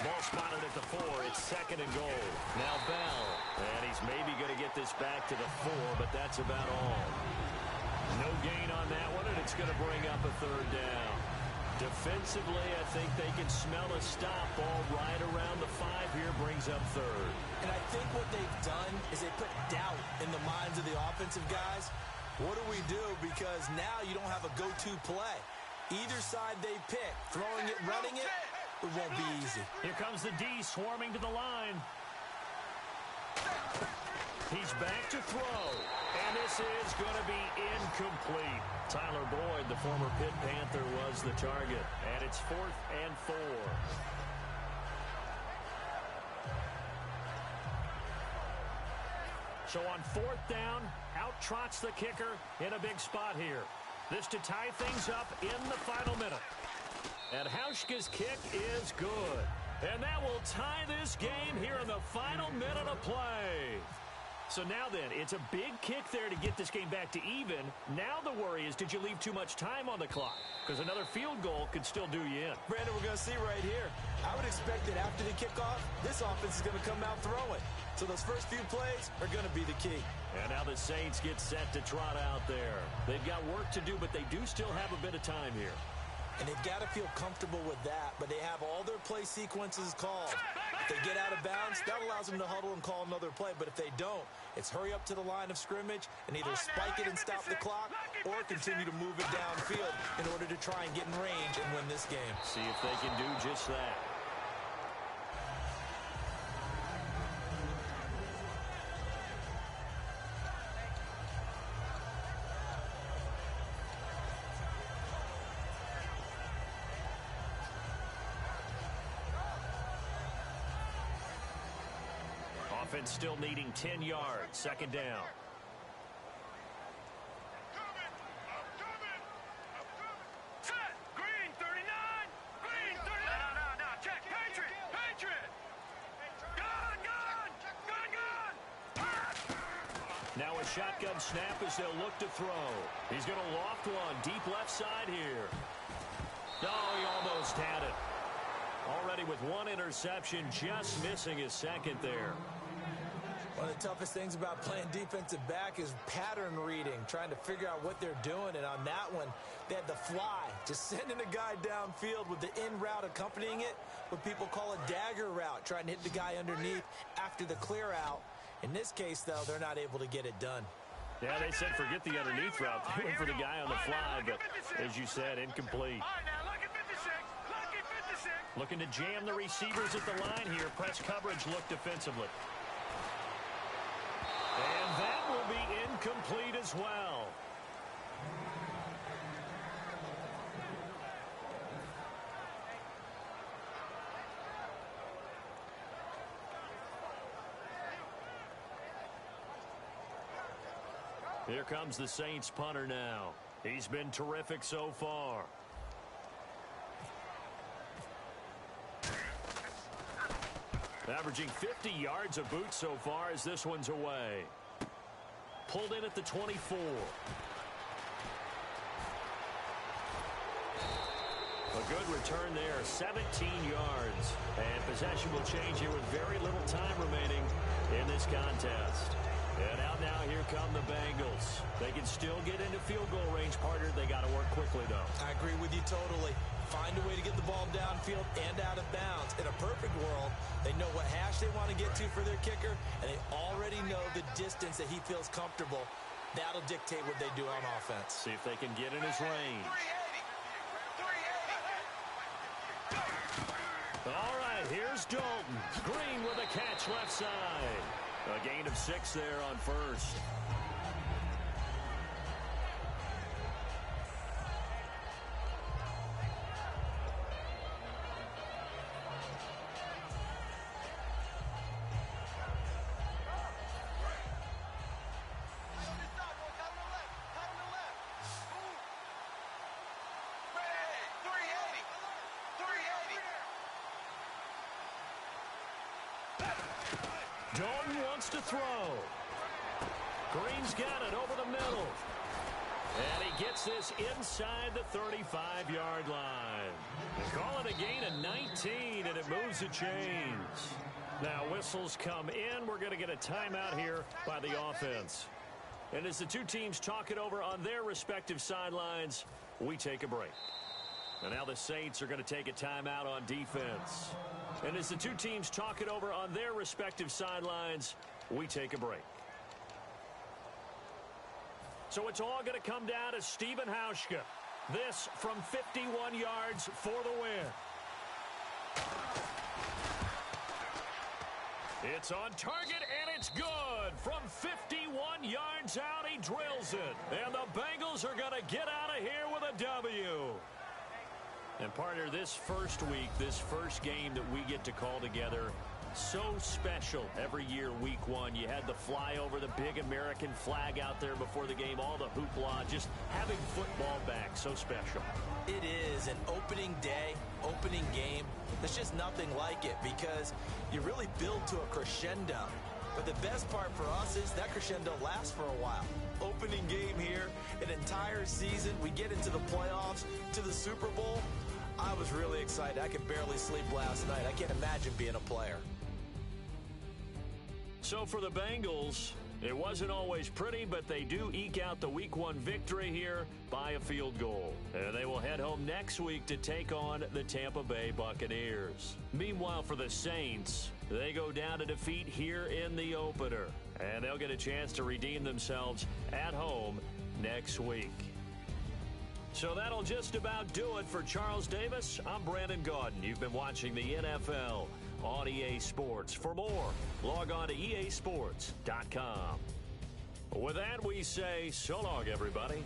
Ball spotted at the 4. It's second and goal. Now Bell. And he's maybe going to get this back to the 4, but that's about all. No gain on that one, and it's going to bring up a third down. Defensively, I think they can smell a stop. Ball right around the 5 here brings up third. And I think what they've done is they put doubt in the minds of the offensive guys. What do we do? Because now you don't have a go-to play. Either side they pick, throwing it, running it, it won't be easy. Here comes the D swarming to the line. He's back to throw. And this is going to be incomplete. Tyler Boyd, the former Pitt Panther, was the target. And it's 4th and 4. So on 4th down, out trots the kicker in a big spot here. This to tie things up in the final minute. And Hauschka's kick is good. And that will tie this game here in the final minute of play. So now then, it's a big kick there to get this game back to even. Now the worry is, did you leave too much time on the clock? Because another field goal could still do you in. Brandon, we're going to see right here. I would expect that after the kickoff, this offense is going to come out throwing. So those first few plays are going to be the key. And now the Saints get set to trot out there. They've got work to do, but they do still have a bit of time here. And they've got to feel comfortable with that, but they have all their play sequences called. If they get out of bounds, that allows them to huddle and call another play. But if they don't, it's hurry up to the line of scrimmage and either spike it and stop the clock or continue to move it downfield in order to try and get in range and win this game. See if they can do just that. Offense still needing 10 yards. Second down. Set. Green 39. Green 39. No. Check. Patriot. Gun. Now a shotgun snap as they'll look to throw. He's going to loft one deep left side here. Oh, he almost had it. Already with one interception, just missing his second there. One of the toughest things about playing defensive back is pattern reading, trying to figure out what they're doing. And on that one, they had the fly, just sending a guy downfield with the in route accompanying it, what people call a dagger route, trying to hit the guy underneath after the clear out. In this case, though, they're not able to get it done. Yeah, they said forget the underneath route. They went for the guy on the fly, but as you said, incomplete. All right, now look at 56. Look at 56. Looking to jam the receivers at the line here. Press coverage look defensively. And that will be incomplete as well. Here comes the Saints punter now. He's been terrific so far. Averaging 50 yards a boot so far as this one's away. Pulled in at the 24. A good return there, 17 yards. And possession will change here with very little time remaining in this contest. And out now, here come the Bengals. They can still get into field goal range, partner. They got to work quickly, though. I agree with you totally. Find a way to get the ball downfield and out of bounds. In a perfect world, they know what hash they want to get to for their kicker, and they already know the distance that he feels comfortable. That'll dictate what they do on offense. See if they can get in his range. 380. All right, here's Dalton. Green with a catch left side. A gain of 6 there on first. Dalton wants to throw. Green's got it over the middle. And he gets this inside the 35-yard line. They call it a gain of 19, and it moves the chains. Now whistles come in. We're going to get a timeout here by the offense. And as the two teams talk it over on their respective sidelines, we take a break. And now the Saints are going to take a timeout on defense. And as the two teams talk it over on their respective sidelines, we take a break. So it's all going to come down to Stephen Hauschka. This from 51 yards for the win. It's on target, and it's good. From 51 yards out, he drills it. And the Bengals are going to get out of here with a W. And partner, this first week, this first game that we get to call together, so special every year, week one. You had the flyover, the big American flag out there before the game, all the hoopla, just having football back, so special. It is an opening day, opening game. There's just nothing like it because you really build to a crescendo. But the best part for us is that crescendo lasts for a while. Opening game here, an entire season, we get into the playoffs, to the Super Bowl. I was really excited. I could barely sleep last night. I can't imagine being a player. So for the Bengals, it wasn't always pretty, but they do eke out the Week 1 victory here by a field goal. And they will head home next week to take on the Tampa Bay Buccaneers. Meanwhile, for the Saints, they go down to defeat here in the opener. And they'll get a chance to redeem themselves at home next week. So that'll just about do it for Charles Davis. I'm Brandon Gaudin. You've been watching the NFL on EA Sports. For more, log on to easports.com. With that, we say so long, everybody.